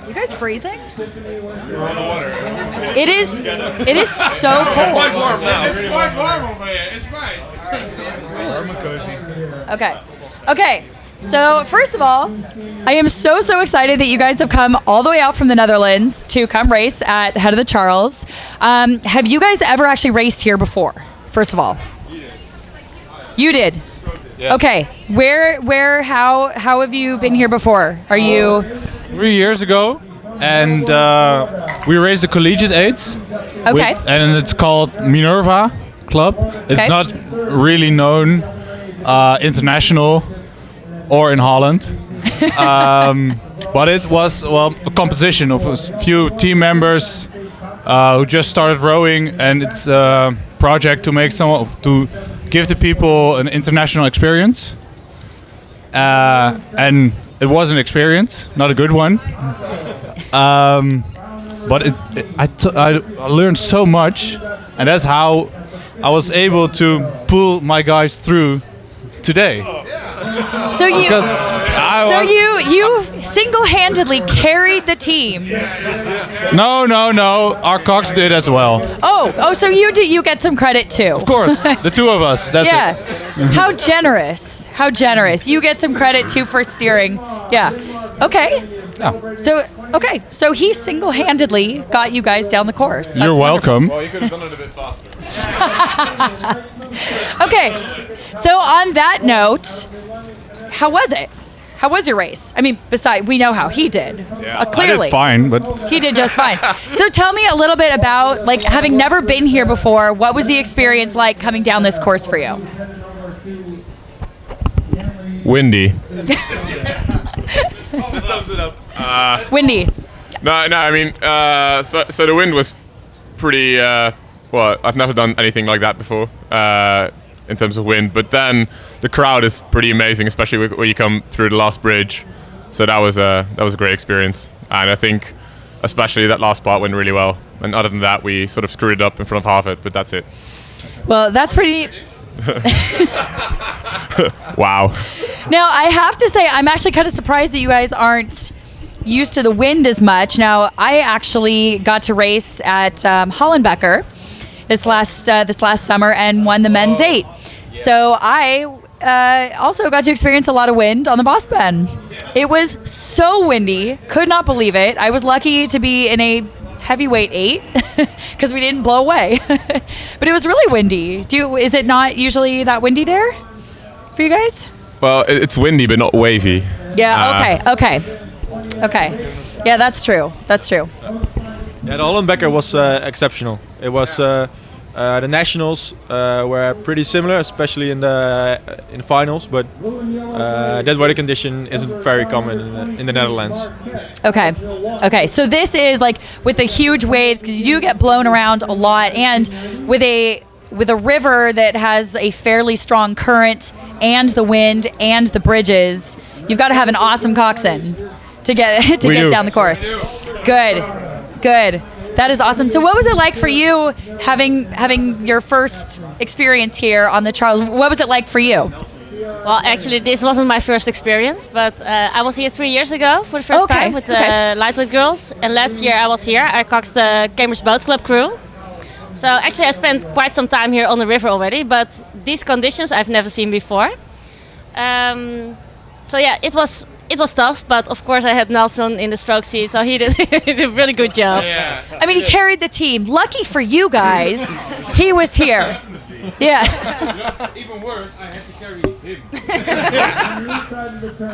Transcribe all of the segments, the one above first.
You guys freezing? It is so cold. It's quite warm over here. It's nice. Warm and cozy. Okay. So first of all, I am so excited that you guys have come all the way out from the Netherlands to come race at Head of the Charles. Have you guys ever actually raced here before? First of all, you did. Yes. Okay. Where? How have you been here before? Are you? 3 years ago, and we raced the collegiate eights. Okay. And it's called Minerva Club. It's Okay. not really known international or in Holland. But it was a composition of a few team members who just started rowing, and it's a project to make to give the people an international experience. And it was an experience, not a good one. But I learned so much, and that's how I was able to pull my guys through today. So you single-handedly carried the team. No. Our Cox did as well. Oh, so you get some credit too. Of course, the two of us. That's Yeah. it. How generous. How generous. You get some credit too for steering. Yeah. Okay. Yeah. So he single-handedly got you guys down the course. That's You're wonderful. welcome. Well, you could have done it a bit faster. Okay. So on that note, how was it? How was your race? I mean, we know how he did. Yeah. Clearly. I did fine, but He did just fine. So tell me a little bit about, like, having never been here before, what was the experience like coming down this course for you? Windy. that sums it up. Windy. No. I mean, so the wind was pretty. Well, I've never done anything like that before in terms of wind. But then the crowd is pretty amazing, especially when you come through the last bridge. So that was a great experience, and I think especially that last part went really well. And other than that, we sort of screwed it up in front of half it, but that's it. Well, that's pretty neat. Wow. Now, I have to say, I'm actually kind of surprised that you guys aren't used to the wind as much. Now, I actually got to race at Hollenbecker this last summer and won the men's 8. So I also got to experience a lot of wind on the Boss Ben. It was so windy, could not believe it. I was lucky to be in a heavyweight 8 because we didn't blow away. But it was really windy. Is it not usually that windy there for you guys? Well, it's windy, but not wavy. Yeah. Okay. Yeah, that's true. Yeah, the Hollenbecker was exceptional. It was the nationals were pretty similar, especially in the finals. But that weather condition isn't very common in the Netherlands. Okay. So this is like with the huge waves, because you do get blown around a lot, and with a river that has a fairly strong current and the wind and the bridges, you've got to have an awesome coxswain to get down the course. Good. That is awesome. So what was it like for you having your first experience here on the Charles? What was it like for you? Well, actually, this wasn't my first experience, but I was here 3 years ago for the first time with the lightweight girls. And last year I was here. I coxed the Cambridge Boat Club crew. So actually I spent quite some time here on the river already, but these conditions I've never seen before. So yeah, it was tough, but of course I had Nelson in the stroke seat, so he did a really good job. Yeah. I mean, he carried the team. Lucky for you guys, he was here. Yeah. Even worse, I had to carry him.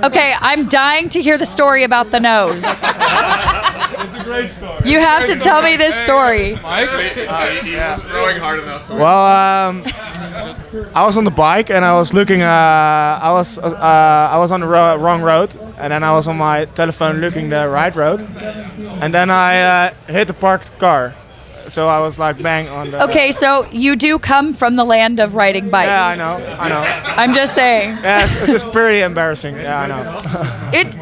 Okay, I'm dying to hear the story about the nose. It's a great story. You have to tell me this story. He wasn't rowing hard enough. Well, I was on the bike and I was looking. I was on the wrong road, and then I was on my telephone looking the right road, and then I hit the parked car. So I was like bang on the. Okay, so you do come from the land of riding bikes. Yeah, I know. I'm just saying. Yeah, it's pretty embarrassing. Yeah, I know.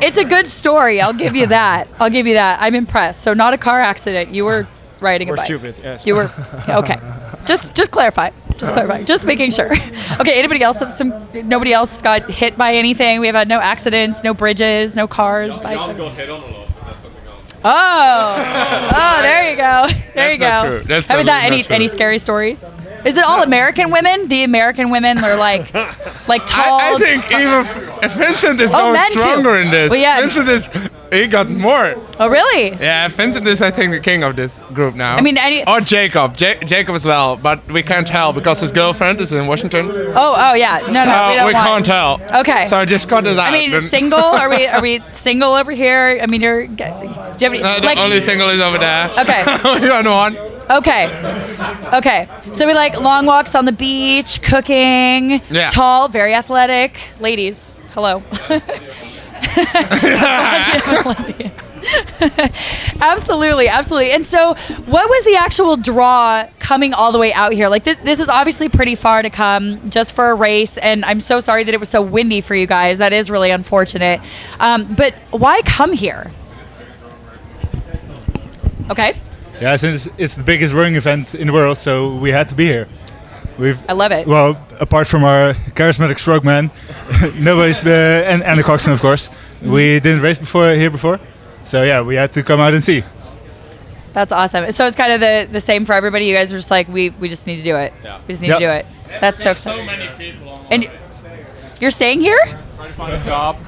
It's a good story. I'll give you that. I'm impressed. So not a car accident. You were riding a bike. Stupid. Yes. You were. Okay. Just clarify. Just making sure. Okay. Anybody else nobody else got hit by anything? We have had no accidents, no bridges, no cars, bikes. Jan got hit on a lot, but that's something else. Oh, there you go. There you go. not true. That's How about that? totally not true. Any scary stories? Is it all American women? The American women are like tall. I think even Vincent is going men too. stronger in this. Well, yeah. Vincent he got more. Oh, really? Yeah, Vincent is, I think, the king of this group now. I mean, or Jacob. Jacob as well, but we can't tell because his girlfriend is in Washington. Oh, yeah. No, So we don't can't tell. Okay. So I just cut it out. I mean, single? Are we single over here? I mean, do you have any, the only single is over there. Okay. We got one. Okay. So we like long walks on the beach, cooking, Yeah. tall, very athletic. Ladies, hello. Absolutely. And so what was the actual draw coming all the way out here? Like this is obviously pretty far to come just for a race, and I'm so sorry that it was so windy for you guys. That is really unfortunate. But why come here? Okay. Yeah, since it's the biggest rowing event in the world, so we had to be here. I love it. Well, apart from our charismatic stroke man, nobody's and the coxswain, of course. We didn't race before, so yeah, we had to come out and see. That's awesome. So it's kind of the same for everybody. You guys are just like, we just need to do it. Yeah. We just need to do it. That's so exciting. many people on And you're staying here? Trying to find a job.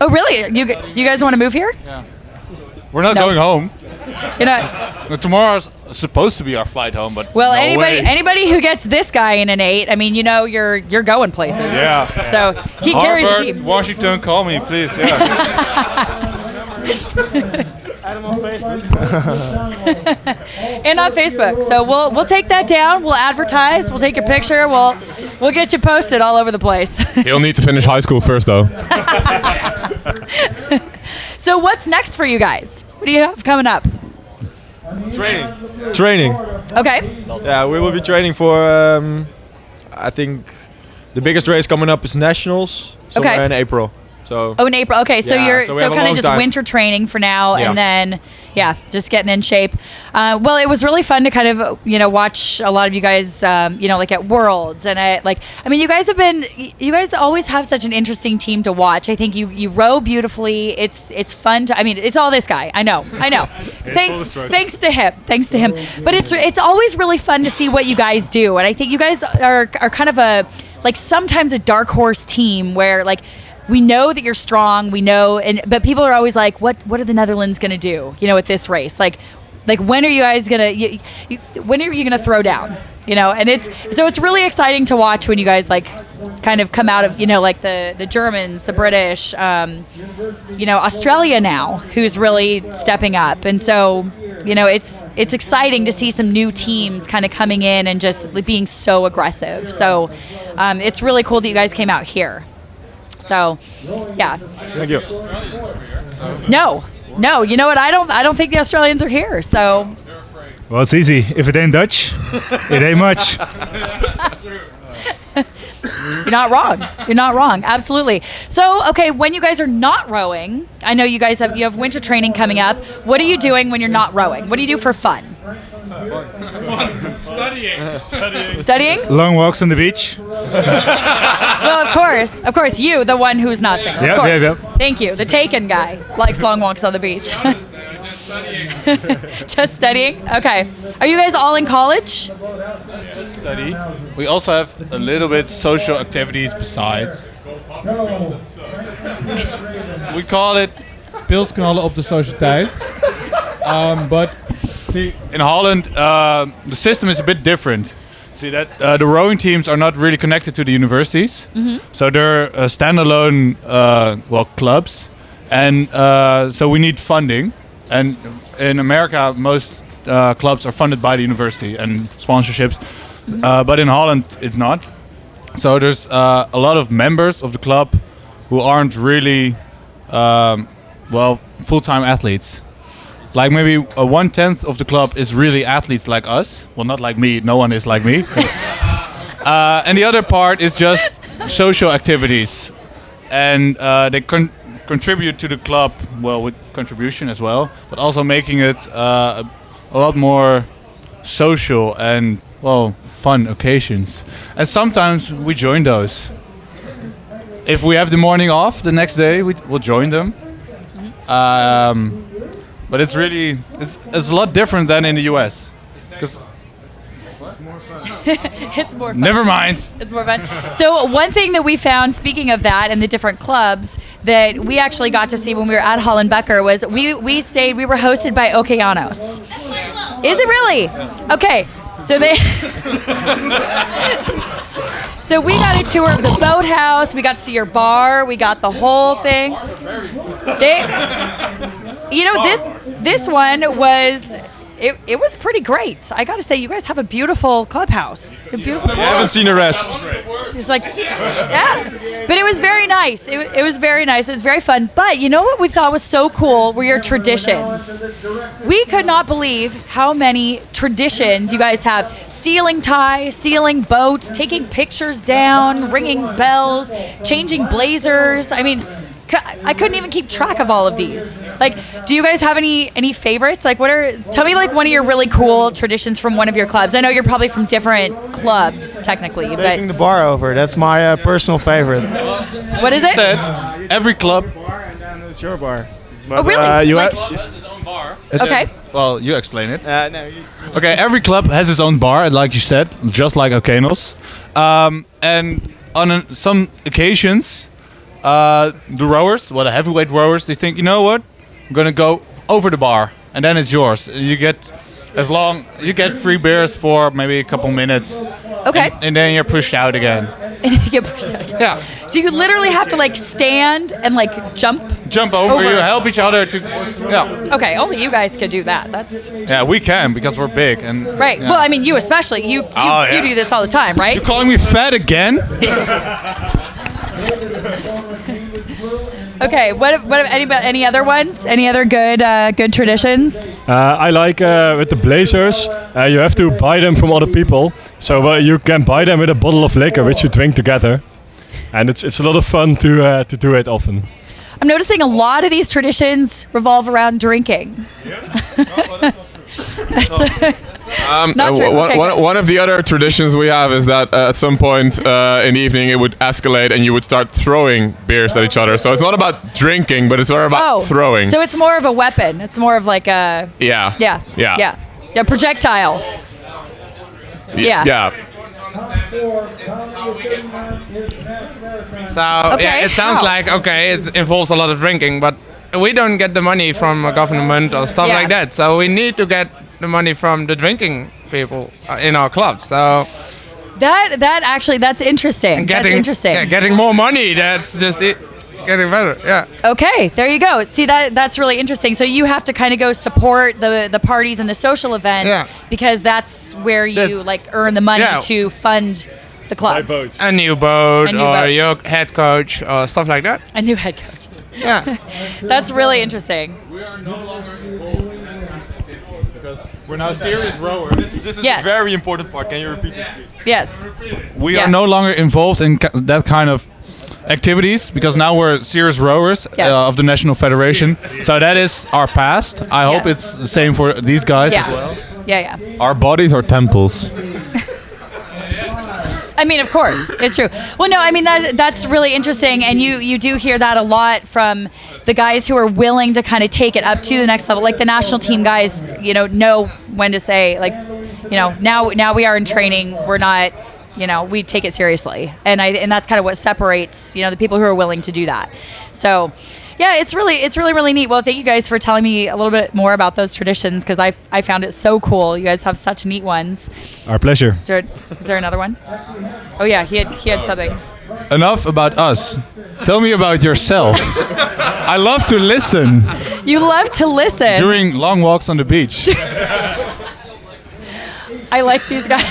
Oh, really? You guys want to move here? We're not No. going home. You know, Tomorrow's supposed to be our flight home, but well, no way. anybody who gets this guy in an 8, I mean, you know, you're going places. Yeah. So he carries the Harvard, team. Washington, call me, please. Yeah. Add him on Facebook. And on Facebook. So we'll take that down. We'll advertise. We'll take your picture. We'll get you posted all over the place. He'll need to finish high school first, though. So what's next for you guys? What do you have coming up? Training. Okay. Yeah, we will be training for. I think the biggest race coming up is Nationals somewhere in April. So. Oh, in April. Okay, so Yeah, you're so we so have a kind of long just time. winter training for now, Yeah. and then just getting in shape. Well, it was really fun to kind of watch a lot of you guys, like at Worlds, and I mean, you guys always have such an interesting team to watch. I think you row beautifully. It's fun to. I mean, it's all this guy. I know. Thanks to him. But it's always really fun to see what you guys do, and I think you guys are kind of sometimes a dark horse team where we know that you're strong. We know, but people are always like, "What are the Netherlands going to do?" At this race, like when are you guys gonna? When are you gonna throw down? And it's really exciting to watch when you guys kind of come out of the Germans, the British, Australia now, who's really stepping up, and so it's exciting to see some new teams kind of coming in and just being so aggressive. So it's really cool that you guys came out here. So, yeah. Thank you. No. You know what? I don't think the Australians are here. So. Well, it's easy. If it ain't Dutch, it ain't much. You're not wrong. Absolutely. So, okay, when you guys are not rowing, I know you guys have winter training coming up. What are you doing when you're not rowing? What do you do for fun? Studying? Long walks on the beach. Well, of course, you, the one who's not single. Yep, of course. yep. Thank you. The taken guy likes long walks on the beach. Just studying? Okay. Are you guys all in college? Study. We also have a little bit social activities besides. We call it pilsknallen op de sociëteit. But see, in Holland, the system is a bit different. See that the rowing teams are not really connected to the universities, so they're standalone, clubs, and so we need funding. And in America, most clubs are funded by the university and sponsorships, but in Holland, it's not. So there's a lot of members of the club who aren't really, full-time athletes. Like maybe 1/10 of the club is really athletes like us. Well, not like me. No one is like me. And the other part is just social activities, and they contribute to the club with contribution as well, but also making it a lot more social and fun occasions. And sometimes we join those. If we have the morning off, the next day we'll join them. but it's really it's a lot different than in the US. Because It's more fun. never mind. It's more fun. So one thing that we found, speaking of that and the different clubs, that we actually got to see when we were at Hollenbecker was we were hosted by Okeanos. Is it really? Okay. So they So we got a tour of the boathouse, we got to see your bar, we got the whole thing. This one was it was pretty great. I got to say, you guys have a beautiful clubhouse. A beautiful I haven't seen the rest. It's like, yeah. But it was very nice. It was very nice. It was very fun. But you know what we thought was so cool were your traditions. We could not believe how many traditions you guys have. Stealing ties, stealing boats, taking pictures down, ringing bells, changing blazers. I mean, I couldn't even keep track of all of these. Like, do you guys have any favorites? Like, tell me like one of your really cool traditions from one of your clubs. I know you're probably from different clubs technically, Taking but the bar over. That's my personal favorite. what is it? Every club. And then it's your bar. Oh, really? You Like- have, Okay. Well, you explain it. no, you, Okay, every club has its own bar, like you said, just like Okeanos. And on some occasions, the rowers, the heavyweight rowers, they think, you know what, I'm gonna go over the bar, and then it's yours. You get free beers for maybe a couple minutes, Okay. and then you're pushed out again. And you get pushed out. Yeah, So you literally have to like stand and like jump. jump over. Over. You help each other to. Yeah, Okay, only you guys could do that. That's yeah, we can because we're big and. right. Yeah. Well, I mean, you especially. You yeah. do this all the time, right? You calling me fat again? Okay. What any other ones? Any other good traditions? I like with the blazers, you have to buy them from other people. So you can buy them with a bottle of liquor, which you drink together. And it's a lot of fun to do it often. I'm noticing a lot of these traditions revolve around drinking. Not true. Okay, good. One of the other traditions we have is that at some point in the evening it would escalate and you would start throwing beers at each other. So it's not about drinking, but it's more about throwing. So it's more of a weapon. It's more of like a Yeah, projectile. Yeah. yeah. So Okay, yeah, it sounds how? like it involves a lot of drinking, but we don't get the money from a government or stuff Yeah. like that. So we need to get the money from the drinking people in our club. So That's interesting. That's interesting. yeah, getting more money. That's just it. Getting better. Yeah. Okay, there you go. See, that's really interesting. So you have to kind of go support the parties and the social events Yeah. because that's where you That's- like earn the money Yeah. to fund the clubs. A new boat A new or boats. your head coach or stuff like that. A new head coach. Yeah. That's really interesting. We are no longer involved in that kind of activity because we're now serious rowers. This is Yes. a very important part. Can you repeat this, please? Yes. We Yeah. are no longer involved in that kind of activities because now we're serious rowers Yes. of the National Federation. So that is our past. I hope Yes. it's the same for these guys Yeah. as well. Yeah. Our bodies are temples. I mean, of course, it's true. Well, no, I mean that's really interesting, and you do hear that a lot from the guys who are willing to kind of take it up to the next level. Like the national team guys, know when to say, like, now we are in training. We're not, we take it seriously, and that's kind of what separates, the people who are willing to do that. So. Yeah, it's really neat. Well, thank you guys for telling me a little bit more about those traditions because I found it so cool. You guys have such neat ones. Our pleasure. Is there another one? Oh yeah, he had something. Enough about us. Tell me about yourself. I love to listen You love to listen. during long walks on the beach. I like these guys.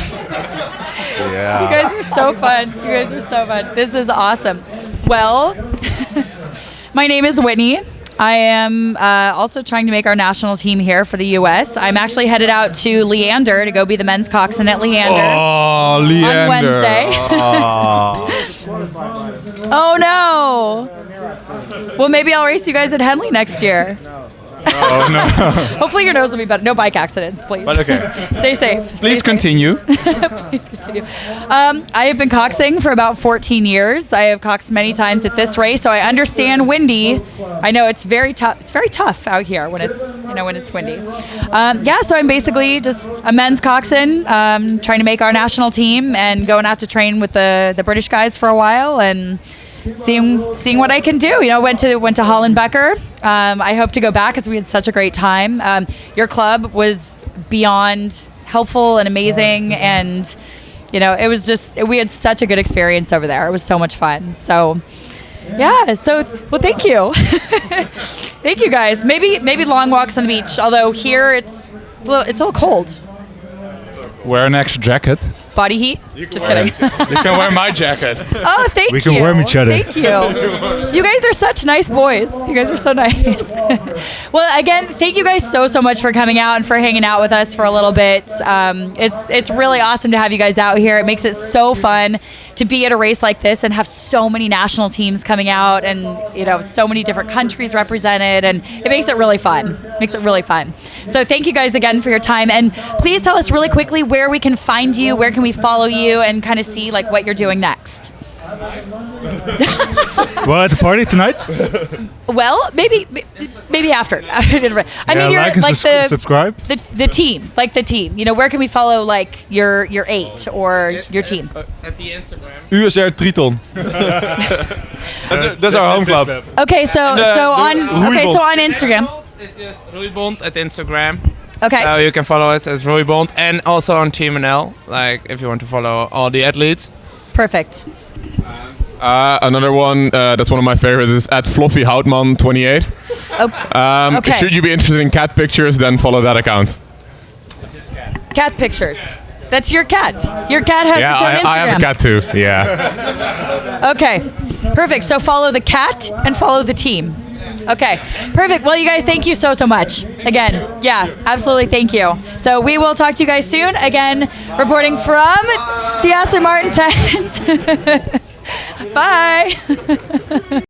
Yeah. You guys are so fun. You guys are so fun. This is awesome. Well, my name is Whitney. I am also trying to make our national team here for the U.S. I'm actually headed out to Leander to go be the men's coxswain at Leander. Oh, Leander. On Wednesday. Oh no. Well, maybe I'll race you guys at Henley next year. Oh no. Hopefully your nose will be better. No bike accidents, please. But okay. Stay safe. Stay Please safe. continue. Please continue. I have been coxing for about 14 years. I have coxed many times at this race, so I understand windy. I know it's very tough. It's very tough out here when it's when it's windy. So I'm basically just a men's coxswain, trying to make our national team and going out to train with the British guys for a while and seeing what I can do. Went to Holland Becker. I hope to go back because we had such a great time. Your club was beyond helpful and amazing, and it was just, we had such a good experience over there. It was so much fun. So yeah, well, thank you. Thank you guys. Maybe long walks on the beach, although here it's a little cold. Wear an extra jacket. Body heat? Just kidding. You can wear my jacket. Oh, thank you. We can warm each other. Thank you. You guys are such nice boys. You guys are so nice. Well, again, thank you guys so much for coming out and for hanging out with us for a little bit. It's really awesome to have you guys out here. It makes it so fun to be at a race like this and have so many national teams coming out and so many different countries represented, and it makes it really fun. So thank you guys again for your time, and please tell us really quickly where we can find you, where can we follow you and kind of see like what you're doing next. Well, at the party tonight? Well, maybe after. I mean, you're like and subscribe. The team, like the team. Where can we follow like your 8 or your team? At the Instagram. USR Triton. That's our home club. Okay, so on Instagram. It's just Roeibond at Instagram. Okay. So you can follow us as Roeibond, and also on Team NL, like if you want to follow all the athletes. Perfect. Another one that's one of my favorites is at Fluffy Houtman 28. Okay. Should you be interested in cat pictures, then follow that account. Cat pictures. That's your cat. Your cat has its own Instagram. I have a cat too. Yeah. Okay. Perfect. So follow the cat and follow the team. Okay, perfect. Well, you guys, thank you so much. Again, yeah, absolutely, thank you. So we will talk to you guys soon. Again, reporting from the Aston Martin tent. Bye.